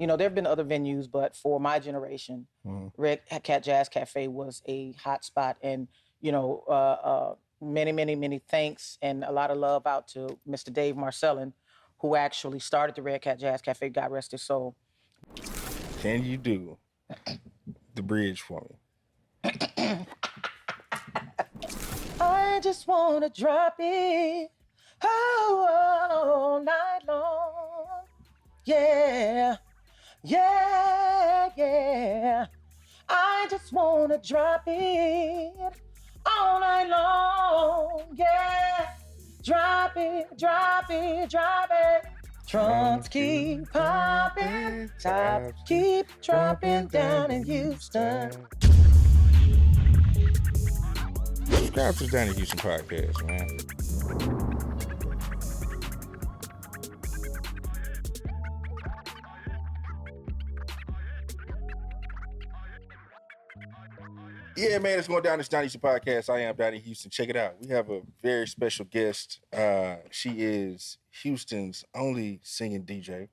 there have been other venues, but for my generation, Red Cat Jazz Cafe was a hot spot. And, many, many, many thanks and a lot of love out to Mr. Dave Marcellin, who actually started the Red Cat Jazz Cafe, God rest his soul. Can you do the bridge for me? I just want to drop it all night long. Yeah, yeah, yeah. I just want to drop it all night long. Yeah, drop it, drop it, drop it. Trunks keep popping, tops keep dropping down in Houston. Subscribe to the Donnie Houston podcast, man. Yeah, man, it's going down this Donnie Houston podcast. I am Donnie Houston. Check it out. We have a very special guest. She is Houston's only singing DJ.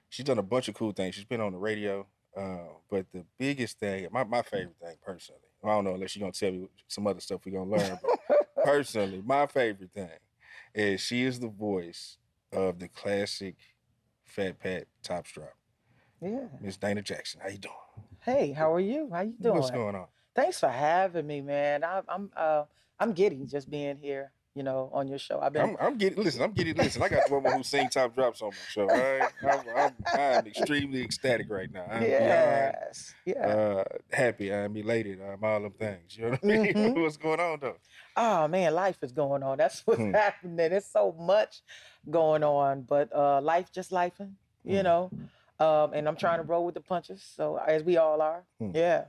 She's done a bunch of cool things. She's been on the radio. But the biggest thing, my favorite thing personally, I don't know unless you're going to tell me some other stuff we're going to learn, but personally, my favorite thing is she is the voice of the classic Fat Pat Tops Drop. Yeah. Miss Dana Jackson, how you doing? Hey, how are you? How you doing? What's going on? Thanks for having me, man. I'm giddy just being here, on your show. I'm giddy. Listen, Listen, I got one more who sing top drops on my show. I'm extremely ecstatic right now. I'm yes. happy. I'm elated. I'm all them things. You know what I mean? Mm-hmm. What's going on though? Oh man, life is going on. That's what's happening. There's so much going on, but life just lifing, you know. And I'm trying to roll with the punches, so as we all are. Yeah.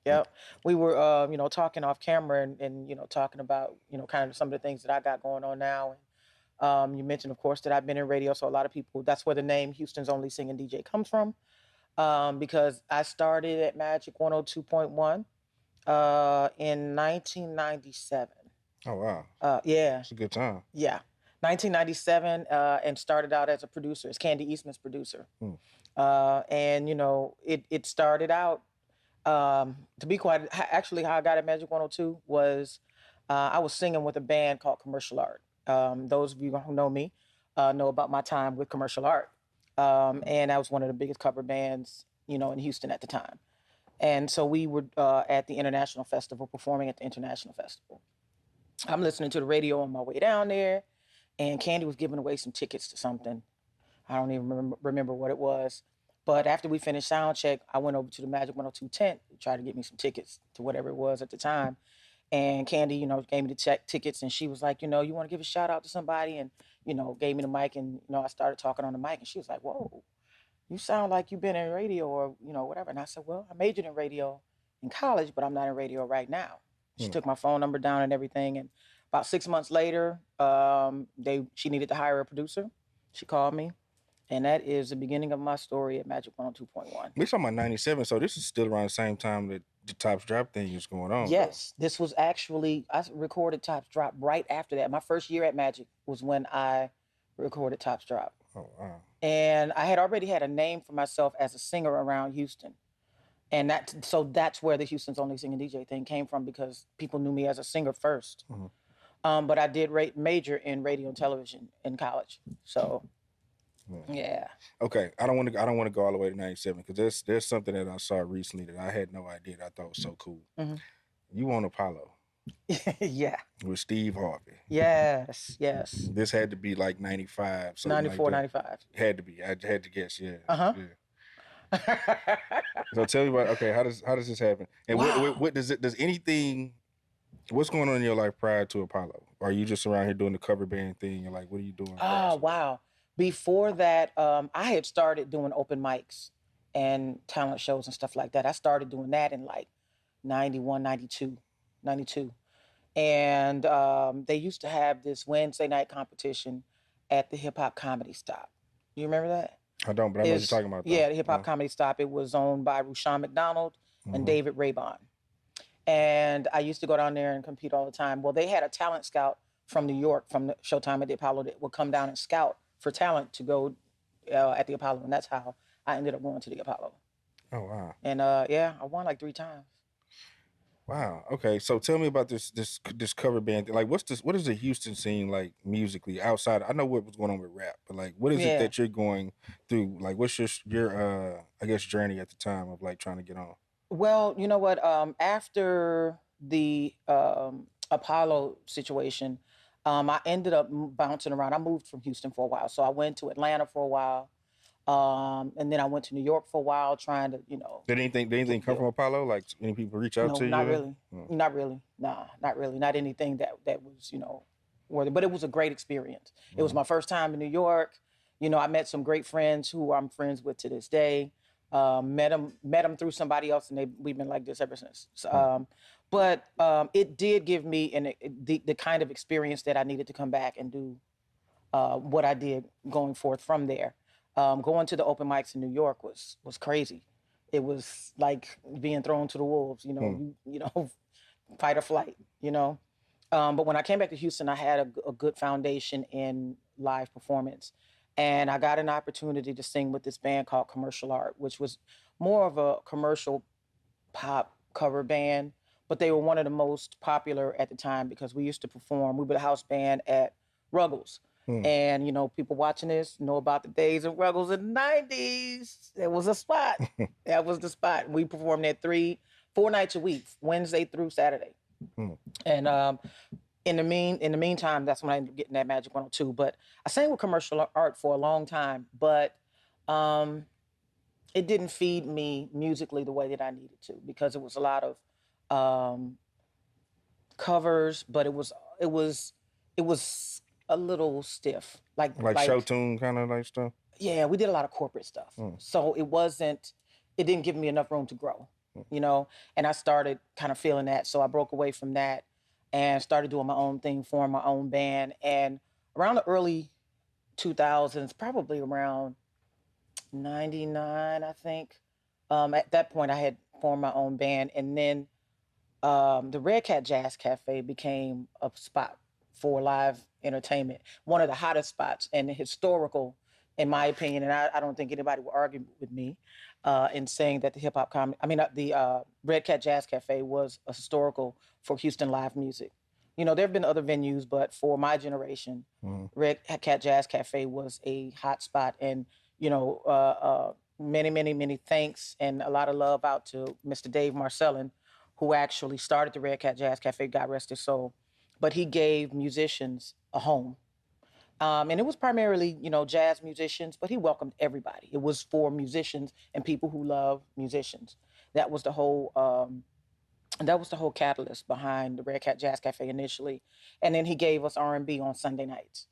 Yep. We were, talking off camera and talking about, kind of some of the things that I got going on now. And you mentioned, of course, that I've been in radio. So a lot of people, that's where the name Houston's Only Singing DJ comes from. Because I started at Majic 102.1 in 1997. Oh, wow. Yeah. It's a good time. Yeah. 1997 and started out as a producer, as Candy Eastman's producer. And, it started out, to be quite, actually how I got at Magic 102 was I was singing with a band called Commercial Art. Those of you who know me know about my time with Commercial Art. And I was one of the biggest cover bands, in Houston at the time. And so we were at the International Festival, performing at the International Festival. I'm listening to the radio on my way down there, and Candy was giving away some tickets to something. I don't even remember what it was. But after we finished sound check, I went over to the Magic 102 tent to try to get me some tickets to whatever it was at the time. And Candy, gave me the tickets, and she was like, you want to give a shout out to somebody? And, gave me the mic, and, I started talking on the mic, and she was like, whoa, you sound like you've been in radio or, whatever. And I said, well, I majored in radio in college, but I'm not in radio right now. She took my phone number down and everything. And about 6 months later, she needed to hire a producer. She called me. And that is the beginning of my story at Magic 102.1. We're talking about 97, so this is still around the same time that the Tops Drop thing is going on. Yes, this was actually, I recorded Tops Drop right after that. My first year at Magic was when I recorded Tops Drop. Oh, wow. And I had already had a name for myself as a singer around Houston. And so that's where the Houston's Only Singing DJ thing came from, because people knew me as a singer first. Mm-hmm. But I did major in radio and television in college. So... yeah. Okay. I don't want to go all the way to 97 because there's something that I saw recently that I had no idea that I thought was so cool. Mm-hmm. You on Apollo? Yeah. With Steve Harvey. Yes. This had to be like 95. 94, 95. Had to be. I had to guess. Yeah. Yeah. So tell me about. Okay, how does this happen? And what does it? Does anything? What's going on in your life prior to Apollo? Are you just around here doing the cover band thing? You're like, what are you doing? Oh, wow. Before that, I had started doing open mics and talent shows and stuff like that. I started doing that in like 91, 92. And they used to have this Wednesday night competition at the Hip Hop Comedy Stop. You remember that? I don't, but I know what you're talking about. Yeah, the Hip Hop Comedy Stop. It was owned by Rushion McDonald and David Raybon. And I used to go down there and compete all the time. Well, they had a talent scout from New York, from the Showtime at the Apollo, that would come down and scout for talent to go at the Apollo, and that's how I ended up going to the Apollo. Oh wow. And yeah, I won like 3 times. Wow. Okay. So tell me about this cover band thing. Like, what is the Houston scene like musically outside? I know what was going on with rap, but like, what is it Yeah. that you're going through? Like, what's your I guess journey at the time of like trying to get on? Well, you know what? After the Apollo situation, I ended up bouncing around. I moved from Houston for a while, so I went to Atlanta for a while, and then I went to New York for a while, trying to, Did anything come get, from Apollo? Like, any people reach out no, to not you? really. Mm. Not really. Nah, not really. Not anything that was, worthy. But it was a great experience. It was my first time in New York. I met some great friends who I'm friends with to this day. Met them through somebody else, and we've been like this ever since. But it did give me the kind of experience that I needed to come back and do what I did going forth from there. Going to the open mics in New York was crazy. It was like being thrown to the wolves. Fight or flight. But when I came back to Houston, I had a good foundation in live performance, and I got an opportunity to sing with this band called Commercial Art, which was more of a commercial pop cover band, but they were one of the most popular at the time because we used to perform. We were the house band at Ruggles. And, people watching this know about the days of Ruggles in the 90s. It was a spot. That was the spot. We performed there 4 nights a week, Wednesday through Saturday. And in the meantime, that's when I ended up getting that Magic 102. But I sang with Commercial Art for a long time, but it didn't feed me musically the way that I needed to because it was a lot of covers, but it was a little stiff, like show tune kind of like stuff. Yeah, we did a lot of corporate stuff, so it didn't give me enough room to grow, And I started kind of feeling that, so I broke away from that and started doing my own thing, formed my own band, and around the early 2000s, probably around 99, I think. At that point, I had formed my own band, and then the Red Cat Jazz Cafe became a spot for live entertainment, one of the hottest spots and historical, in my opinion. And I don't think anybody will argue with me in saying that the Red Cat Jazz Cafe was a historical for Houston live music. There have been other venues, but for my generation, Red Cat Jazz Cafe was a hot spot. And, many, many, many thanks and a lot of love out to Mr. Dave Marcellin, who actually started the Red Cat Jazz Cafe, God rest his soul. But he gave musicians a home. And it was primarily, jazz musicians, but he welcomed everybody. It was for musicians and people who love musicians. That was the whole catalyst behind the Red Cat Jazz Cafe initially. And then he gave us R&B on Sunday nights.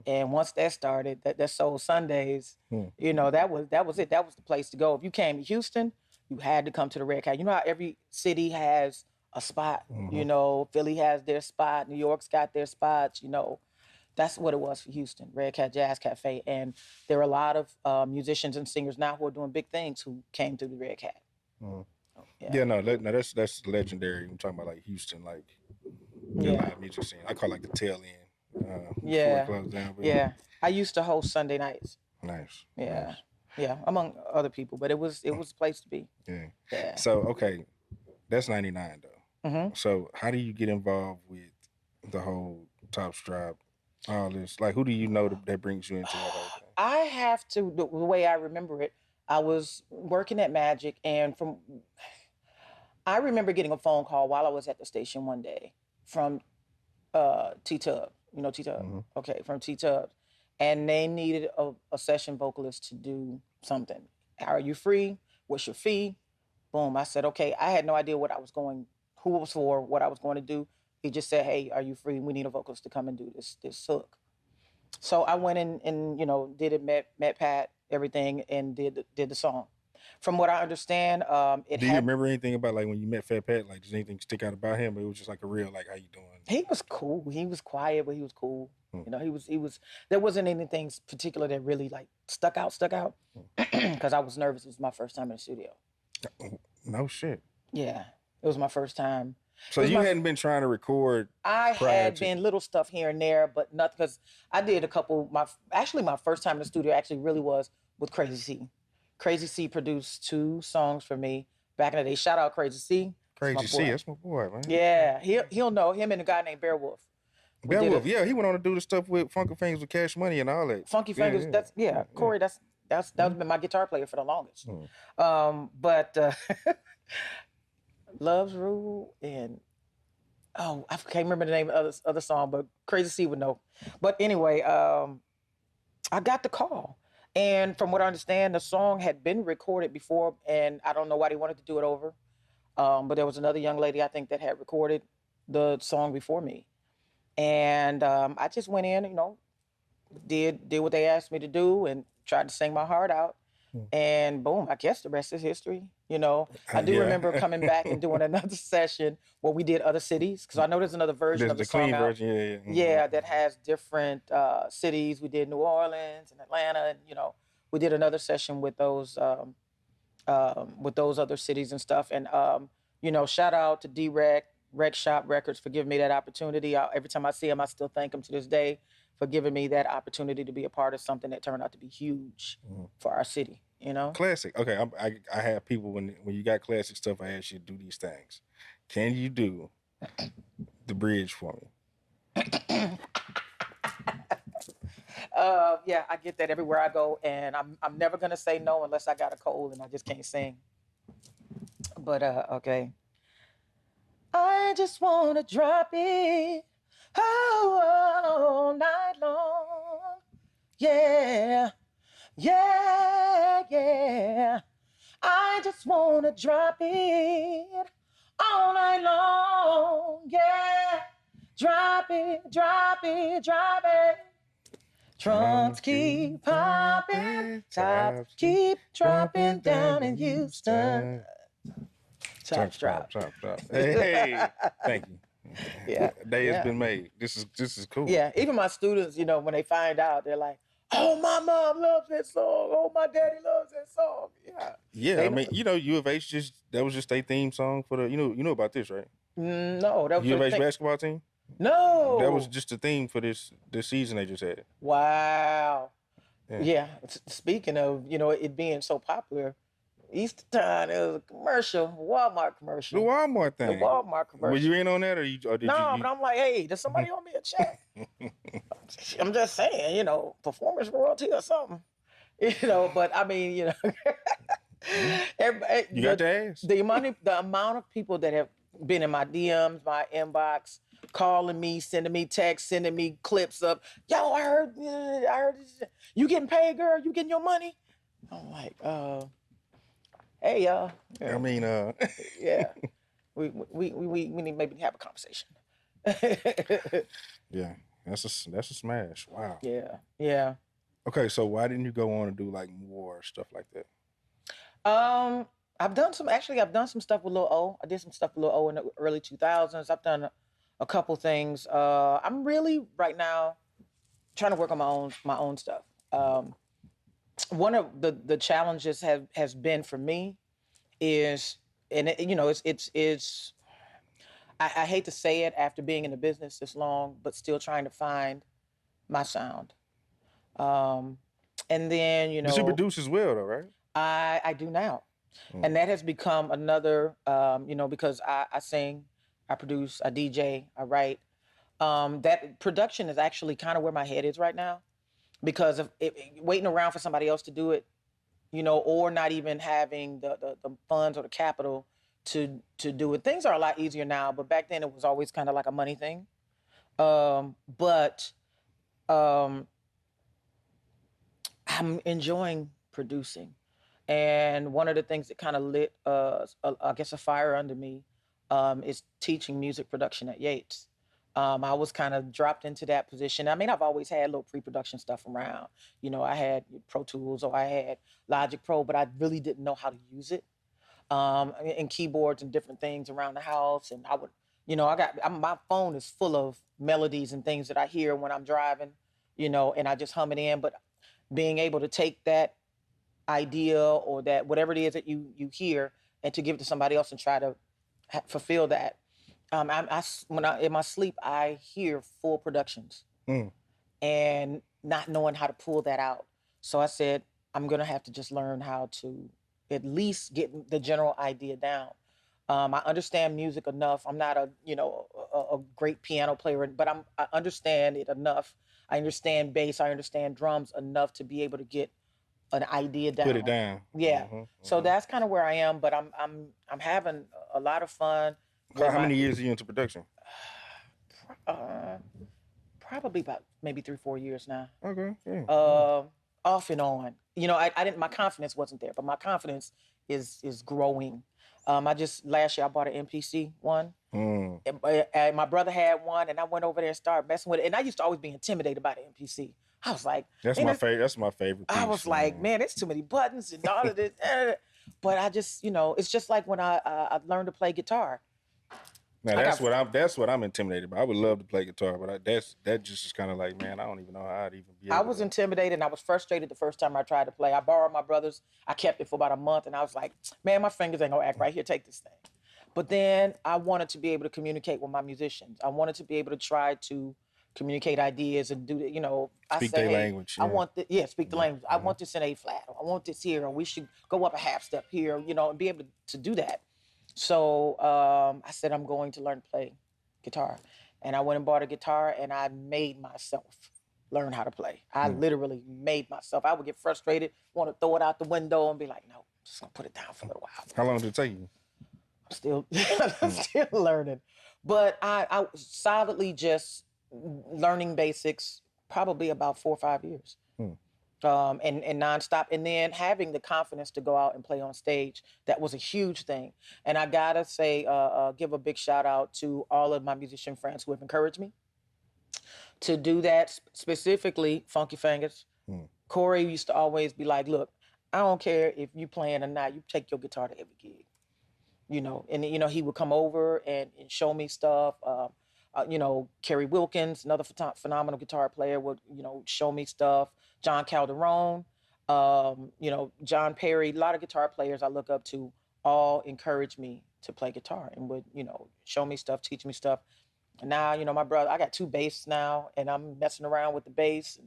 And once that started, that Soul Sundays, that was it. That was the place to go. If you came to Houston, you had to come to the Red Cat. You know how every city has a spot. Philly has their spot. New York's got their spots. That's what it was for Houston, Red Cat Jazz Cafe. And there are a lot of musicians and singers now who are doing big things who came through the Red Cat. That's legendary. I'm talking about like Houston, like the live music scene. I call it like the tail end. Before it closed down. Yeah. I used to host Sunday nights. Nice. Yeah. Nice. Yeah, among other people, but it was a place to be. Yeah. So okay, that's 99 though. So how do you get involved with the whole Top Strap, all this? Like, who do you know that brings you into that whole thing? I have to, the way I remember it, I was working at Majic, and I remember getting a phone call while I was at the station one day from T-Tub. You know T-Tub? Okay, from T-Tub. And they needed a session vocalist to do something. Are you free? What's your fee? Boom. I said, okay. I had no idea who it was for, what I was going to do. He just said, hey, are you free? We need a vocalist to come and do this hook. So I went in and, did it, met Pat, everything, and did the song. From what I understand, Do you remember anything about like when you met Fat Pat? Like, does anything stick out about him? Or it was just like a real, like, how you doing? He was cool. He was quiet, but he was cool. He was. There wasn't anything particular that really like stuck out, because I was nervous. It was my first time in the studio. No shit. Yeah, it was my first time. So you hadn't been trying to record? I had been little stuff here and there, but nothing, because I did a couple. My first time in the studio actually really was with Crazy C. Crazy C produced 2 songs for me back in the day. Shout out Crazy C. Crazy C, that's my boy, man. Yeah, he'll know him and a guy named Beowulf. Beowulf, yeah, he went on to do the stuff with Funky Fingers with Cash Money and all that. Funky Fingers, Corey, that's been my guitar player for the longest. But Love's Rule and I can't remember the name of the other song, but Crazy C would know. But anyway, I got the call. And from what I understand, the song had been recorded before, and I don't know why they wanted to do it over. But there was another young lady, I think, that had recorded the song before me. And I just went in, did what they asked me to do and tried to sing my heart out. And boom, I guess the rest is history. I do remember coming back and doing another session where we did other cities, because I know there's another version of the song clean out. version, Yeah, that has different cities. We did New Orleans and Atlanta, and we did another session with those other cities and stuff. And shout out to D-Rec, Rec Shop Records, for giving me that opportunity. Every time I see him, I still thank him to this day for giving me that opportunity to be a part of something that turned out to be huge for our city. Classic. Okay, I have people when you got classic stuff, I ask you to do these things. Can you do the bridge for me? Yeah, I get that everywhere I go, and I'm never gonna say no unless I got a cold and I just can't sing. But okay. I just wanna drop it all night long. Yeah, yeah, yeah. I just wanna drop it all night long. Yeah, drop it, drop it, drop it. Trunks keep popping, tops keep dropping down in Houston. Tops drop. Hey, thank you. Yeah, day has been made. This is cool. Yeah, even my students, when they find out, they're like, "Oh, my mom loves that song. Oh, my daddy loves that song." Yeah. Yeah, I mean, U of H that was just their theme song for the. You know about this, right? No, that was U of H basketball team. No, that was just the theme for this season they just had. Wow. Yeah. Speaking of it being so popular, Easter time, it was a commercial, Walmart commercial. The Walmart thing. The Walmart commercial. Were you in on that, or did you? But I'm like, hey, does somebody owe me a check? I'm just saying, performance royalty or something. But I mean, you got to ask. The amount of people that have been in my DMs, my inbox, calling me, sending me texts, sending me clips of, yo, I heard this. You getting paid, girl? You getting your money? I'm like, hey, y'all. I mean, yeah, we need to maybe have a conversation. Yeah, that's a smash. Wow. Yeah. Okay, so why didn't you go on and do like more stuff like that? I've done some stuff with Lil O. I did some stuff with Lil O in the early 2000s. I've done a couple things. I'm really right now trying to work on my own stuff. One of the challenges has been for me is, and it's I hate to say it after being in the business this long, but still trying to find my sound. And then But you produce as well, though, right? I do now. And that has become another, because I sing, I produce, I DJ, I write. That production is actually kind of where my head is right now, because of waiting around for somebody else to do it, or not even having the funds or the capital to do it. Things are a lot easier now, but back then it was always kind of like a money thing. But I'm enjoying producing. And one of the things that kind of lit, I guess, a fire under me is teaching music production at Yates. I was kind of dropped into that position. I mean, I've always had little pre-production stuff around. I had Pro Tools or I had Logic Pro, but I really didn't know how to use it. And keyboards and different things around the house. And I would, my phone is full of melodies and things that I hear when I'm driving, and I just hum it in. But being able to take that idea or that whatever it is that you hear and to give it to somebody else and try to fulfill that. When in my sleep, I hear full productions and not knowing how to pull that out. So I said, I'm gonna have to just learn how to at least get the general idea down. I understand music enough. I'm not a a great piano player, but I understand it enough. I understand bass. I understand drums enough to be able to get an idea down. Put it down. Yeah. So that's kind of where I am. But I'm having a lot of fun. How many years are you into production? Probably about maybe 3-4 years now. Okay. Yeah. Off and on. I didn't. My confidence wasn't there, but my confidence is growing. I just last year I bought an MPC one, and my brother had one, and I went over there and started messing with it. And I used to always be intimidated by the MPC. I was like, that's my favorite. That's my favorite piece, I was like, man, it's too many buttons and all of this. But I just, it's just like when I learned to play guitar. Now that's what I'm intimidated by. I would love to play guitar, but that just is kind of like, man, I don't even know how I'd even be. I was intimidated and I was frustrated the first time I tried to play. I borrowed my brother's. I kept it for about a month, and I was like, man, my fingers ain't gonna act right. Here, take this thing. But then I wanted to be able to communicate with my musicians. I wanted to be able to try to communicate ideas and do speak their language. I want speak the language. I want this in A flat. Or I want this here, or we should go up a half step here, and be able to do that. So I said, I'm going to learn to play guitar. And I went and bought a guitar, and I made myself learn how to play. I literally made myself. I would get frustrated, want to throw it out the window and be like, no, I'm just going to put it down for a little while. How long did it take you? I'm still learning. But I solidly just learning basics probably about 4 or 5 years. And nonstop, and then having the confidence to go out and play on stage. That was a huge thing. And I gotta say, give a big shout out to all of my musician friends who have encouraged me to do that, specifically Funky Fingers. Corey used to always be like, look, I don't care if you playing or not, you take your guitar to every gig. And he would come over and show me stuff. Kerry Wilkins, another phenomenal guitar player, would, show me stuff. John Calderon, John Perry, a lot of guitar players I look up to all encourage me to play guitar and would, show me stuff, teach me stuff. And now, my brother, I got 2 bass now, and I'm messing around with the bass.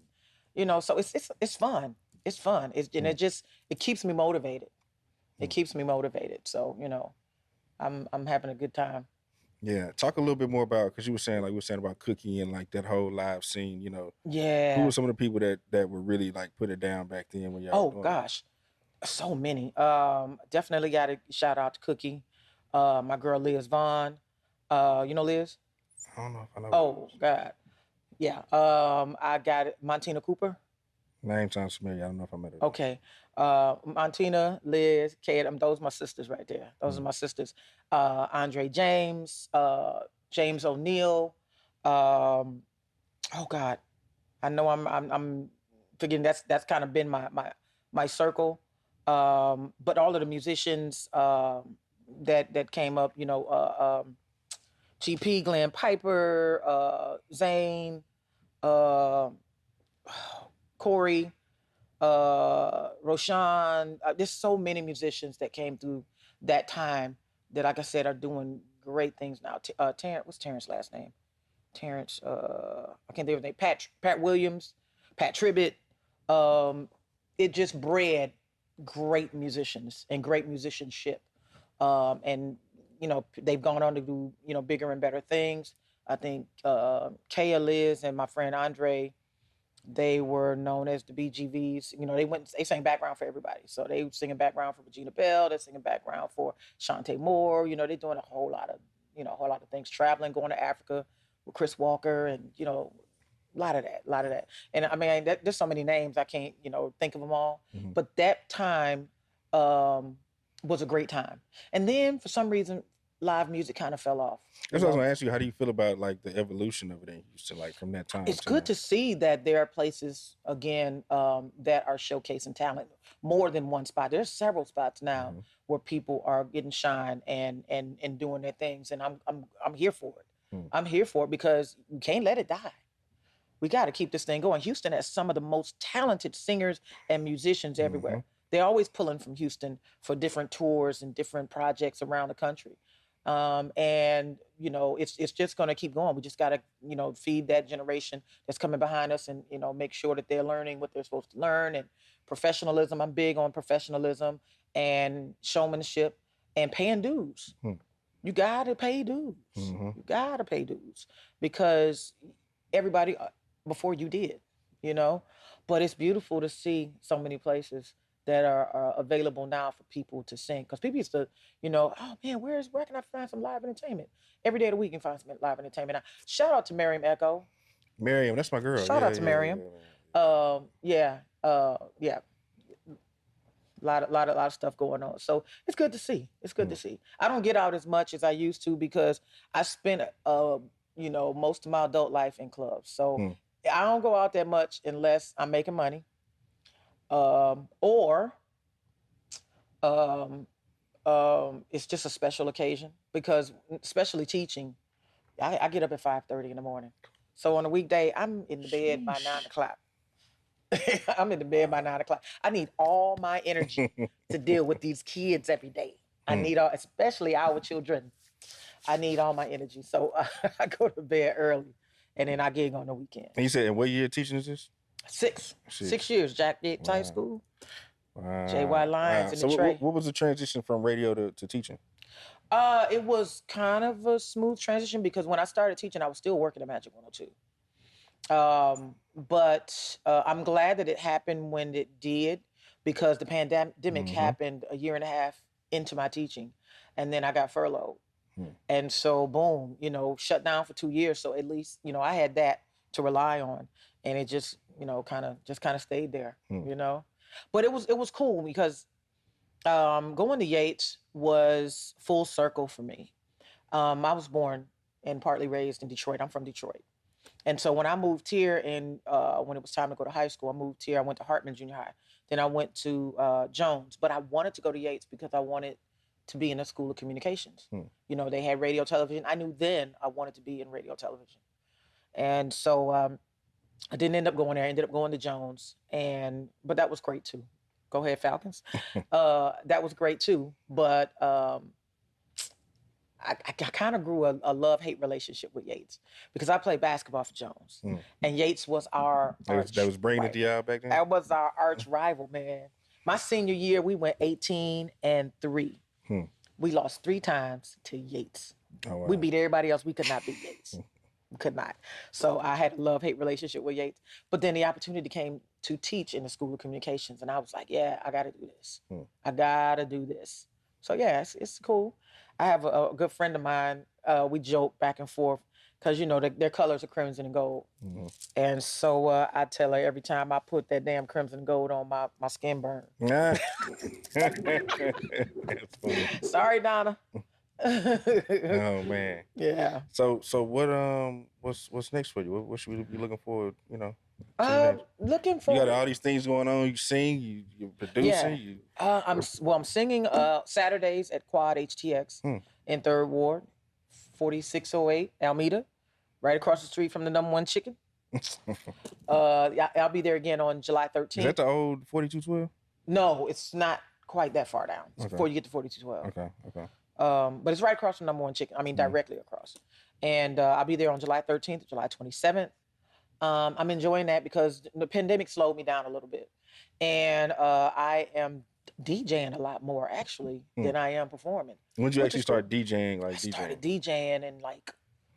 And, so it's fun. It's fun. It keeps me motivated. It keeps me motivated. So, I'm having a good time. Yeah, talk a little bit more about, because you were saying, like we were saying about Cookie and like that whole live scene, Yeah. Who were some of the people that were really like put it down back then when y'all? Oh gosh, so many. Definitely got to shout out to Cookie, my girl Liz Vaughn. Liz? I don't know if I know. Oh God, yeah. I got it. Montina Cooper. Name sounds familiar. I don't know if I met her. Okay. Montina, Liz, Kate, those are my sisters right there. Those are my sisters. Andre James, James O'Neill. Oh God, I know I'm forgetting. That's kind of been my circle. But all of the musicians that came up, GP, Glenn Piper, Zane, Corey, Roshan. There's so many musicians that came through that time that, like I said, are doing great things now. Terrence, what's Terrence's last name? Terrence, I can't think of his name. Pat Williams, Pat Tribbett. It just bred great musicians and great musicianship. And, they've gone on to do, bigger and better things. I think Kaya, Liz, and my friend Andre, they were known as the BGVs. They sang background for everybody. So they were singing background for Regina Bell. They're singing background for Shantae Moore. They're doing a whole lot of things, traveling, going to Africa with Chris Walker, and, a lot of that. And I mean, there's so many names, I can't, think of them all. Mm-hmm. But that time was a great time. And then for some reason, live music kind of fell off. That's what I was gonna ask you. How do you feel about like the evolution of it in Houston, like from that time? It's good to see that there are places again that are showcasing talent. More than one spot. There's several spots now where people are getting shine and doing their things, and I'm here for it. I'm here for it because we can't let it die. We got to keep this thing going. Houston has some of the most talented singers and musicians everywhere. They're always pulling from Houston for different tours and different projects around the country. And it's just going to keep going. We just got to feed that generation that's coming behind us, and make sure that they're learning what they're supposed to learn. And professionalism, I'm big on professionalism and showmanship and paying dues. You gotta pay dues. You gotta pay dues because everybody before you did, But it's beautiful to see so many places that are available now for people to sing. Because people used to, oh man, where can I find some live entertainment? Every day of the week you can find some live entertainment. Now, shout out to Miriam Echo. Miriam, that's my girl. Shout out to Miriam. Yeah. A lot of stuff going on. So it's good to see. It's good to see. I don't get out as much as I used to because I spent most of my adult life in clubs. So I don't go out that much unless I'm making money. Or it's just a special occasion, because especially teaching, I get up at 5:30 in the morning. So on a weekday, I'm in the bed by 9 o'clock. I'm in the bed by 9 o'clock. I need all my energy to deal with these kids every day. I need especially our children. I need all my energy. So I go to bed early, and then I gig on the weekend. And you said, in what year teaching is this? 6 years. Jack Yates High School. Wow. J.Y. Lyons in the tray. What was the transition from radio to teaching? It was kind of a smooth transition because when I started teaching, I was still working at Magic 102. But I'm glad that it happened when it did, because the pandemic happened a year and a half into my teaching, and then I got furloughed. And so boom, shut down for 2 years. So at least, I had that to rely on, and it just, kind of stayed there, But it was cool because going to Yates was full circle for me. I was born and partly raised in Detroit. I'm from Detroit. And so when I moved here, and when it was time to go to high school, I moved here. I went to Hartman Junior High. Then I went to Jones. But I wanted to go to Yates because I wanted to be in the School of Communications. They had radio, television. I knew then I wanted to be in radio, television. And so I didn't end up going there. I ended up going to Jones. But that was great too. Go ahead, Falcons. That was great too. But I kind of grew a love-hate relationship with Yates because I played basketball for Jones. And Yates was our that was bringing it to y'all back then? That was our arch rival, man. My senior year, we went 18-3. We lost 3 times to Yates. Oh, wow. We beat everybody else. We could not beat Yates. We could not. So I had a love-hate relationship with Yates. But then the opportunity came to teach in the School of Communications. And I was like, yeah, I got to do this. I got to do this. So yeah, it's cool. I have a good friend of mine. We joke back and forth because, their colors are crimson and gold. And so I tell her every time I put that damn crimson and gold on, my skin burn. That's funny. Sorry, Donna. Oh, man. Yeah. So what's next for you? What should we be looking forward, Looking forward. You got all these things going on. You sing, you're producing. Yeah. I'm singing Saturdays at Quad HTX in 3rd Ward, 4608 Alameda, right across the street from the #1 Chicken. I'll be there again on July 13th. Is that the old 4212? No, it's not quite that far down. It's before you get to 4212. Okay. But it's right across from #1 Chicken. I mean, directly across. And I'll be there on July 13th, July 27th. I'm enjoying that because the pandemic slowed me down a little bit. And I am DJing a lot more, actually, than I am performing. When did you actually start DJing? I started DJing in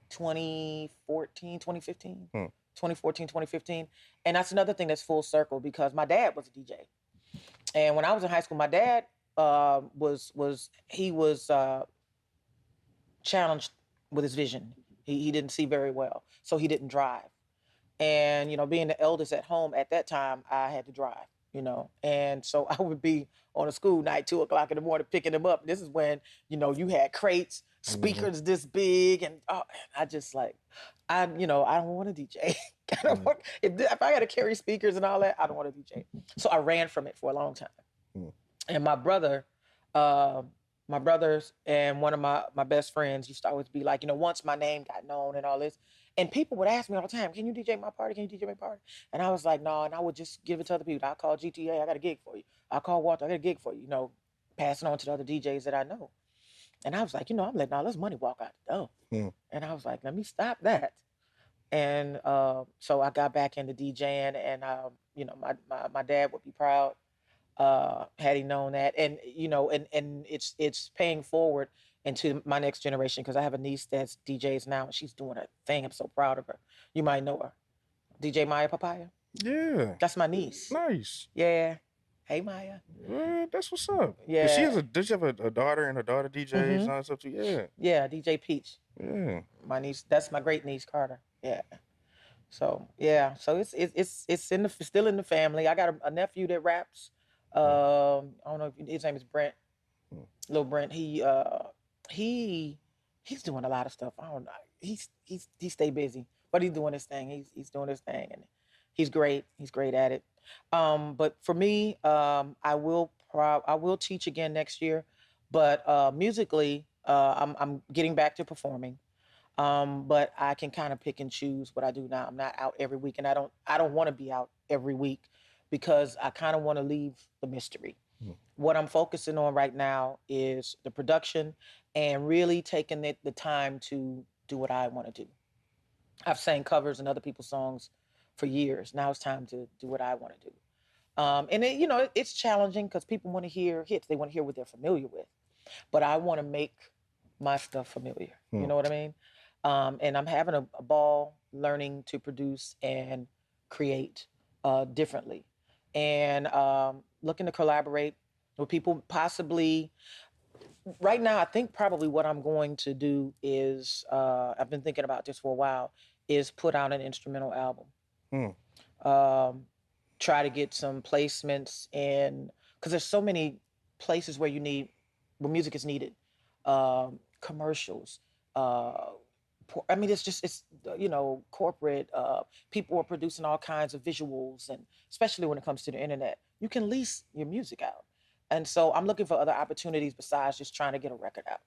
2014, 2015. 2014, 2015. And that's another thing that's full circle because my dad was a DJ. And when I was in high school, my dad was challenged with his vision. He didn't see very well, so he didn't drive. And, being the eldest at home at that time, I had to drive, And so I would be on a school night, 2 o'clock in the morning, picking him up. This is when, you had crates, speakers this big. And I just I don't want to DJ. If I got to carry speakers and all that, I don't want to DJ. So I ran from it for a long time. And my brothers and one of my best friends used to always be like, once my name got known and all this, and people would ask me all the time, can you DJ my party? Can you DJ my party? And I was like, no, and I would just give it to other people. I'll call GTA, I got a gig for you. I'll call Walter, I got a gig for you, pass it on to the other DJs that I know. And I was like, I'm letting all this money walk out the door. Mm. And I was like, let me stop that. And so I got back into DJing, and my dad would be proud had he known that. And and it's paying forward into my next generation, because I have a niece that's DJs now, and she's doing a thing. I'm so proud of her. You might know her, DJ Maya Papaya. Yeah. That's my niece. Nice. Yeah. Hey Maya. That's what's up. Yeah. Does she have a daughter, and a daughter DJs and stuff too? Yeah. Yeah, DJ Peach. Yeah. My niece. That's my great niece Carter. Yeah. So yeah. So it's still in the family. I got a nephew that raps. I don't know if his name is Brent. Little Brent. He's doing a lot of stuff. I don't know. He stay busy, but he's doing his thing. He's doing his thing, and he's great. He's great at it. But for me, I will teach again next year, but musically, I'm getting back to performing. But I can kind of pick and choose what I do now. I'm not out every week, and I don't want to be out every week, because I kind of want to leave the mystery. What I'm focusing on right now is the production, and really taking the time to do what I want to do. I've sang covers and other people's songs for years. Now it's time to do what I want to do. And it's challenging, because people want to hear hits. They want to hear what they're familiar with. But I want to make my stuff familiar. You know what I mean? And I'm having a ball learning to produce and create differently. And looking to collaborate with people, possibly. Right now, I think probably what I'm going to do is, I've been thinking about this for a while, is put out an instrumental album. Try to get some placements in, because there's so many places where music is needed. Commercials. I mean, it's corporate. People are producing all kinds of visuals, and especially when it comes to the internet, you can lease your music out. And so I'm looking for other opportunities besides just trying to get a record out.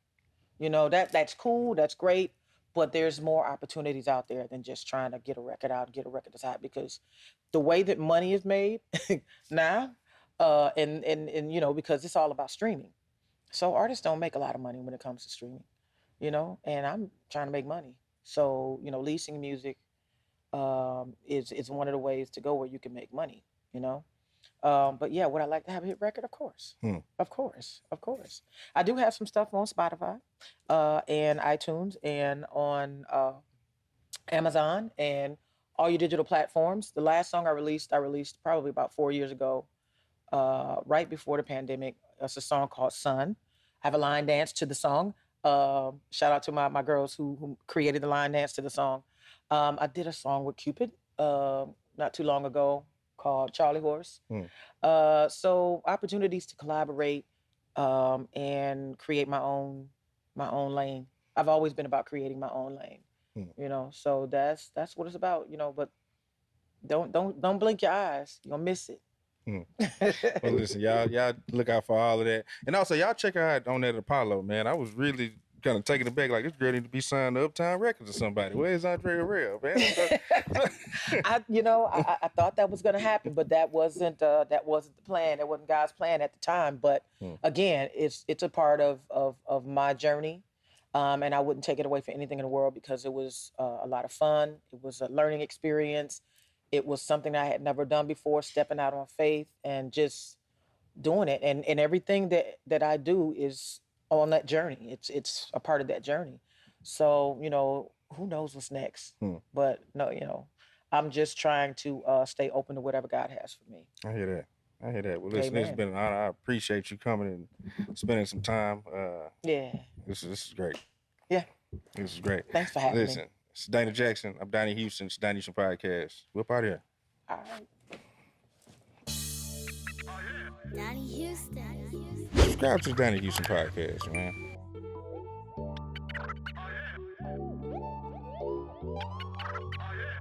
That's cool, that's great, but there's more opportunities out there than just trying to get a record out and get a record that's hot, because the way that money is made now, and because it's all about streaming. So artists don't make a lot of money when it comes to streaming, and I'm trying to make money. So, leasing music is one of the ways to go where you can make money. But yeah, would I like to have a hit record? Of course. Of course. I do have some stuff on Spotify, and iTunes, and on Amazon, and all your digital platforms. The last song I released probably about 4 years ago, right before the pandemic. It's a song called Sun. I have a line dance to the song. Shout out to my girls who created the line dance to the song. I did a song with Cupid not too long ago, called Charlie Horse. So opportunities to collaborate and create my own lane. I've always been about creating my own lane. So that's what it's about. But don't blink your eyes. You're gonna miss it. Well, listen, y'all look out for all of that, and also y'all check her out on that Apollo, man. I was really kind of taken aback, like, this girl need to be signed to Uptown Records or somebody. Where's Andre Real, man? I thought that was going to happen, but that wasn't the plan. That wasn't God's plan at the time. But again, it's a part of my journey, and I wouldn't take it away for anything in the world, because it was a lot of fun. It was a learning experience. It was something I had never done before, stepping out on faith and just doing it. And everything that I do is on that journey. It's a part of that journey. So, who knows what's next? But no, I'm just trying to stay open to whatever God has for me. I hear that. Well, listen, it's been an honor. I appreciate you coming and spending some time. Yeah. This is great. Yeah. This is great. Thanks for having me. Listen, it's Dana Jackson. I'm Donnie Houston. It's Donnie Houston Podcast. We're out here. All right. Donnie Houston. Subscribe to the Donnie Houston Podcast, man. Oh, yeah.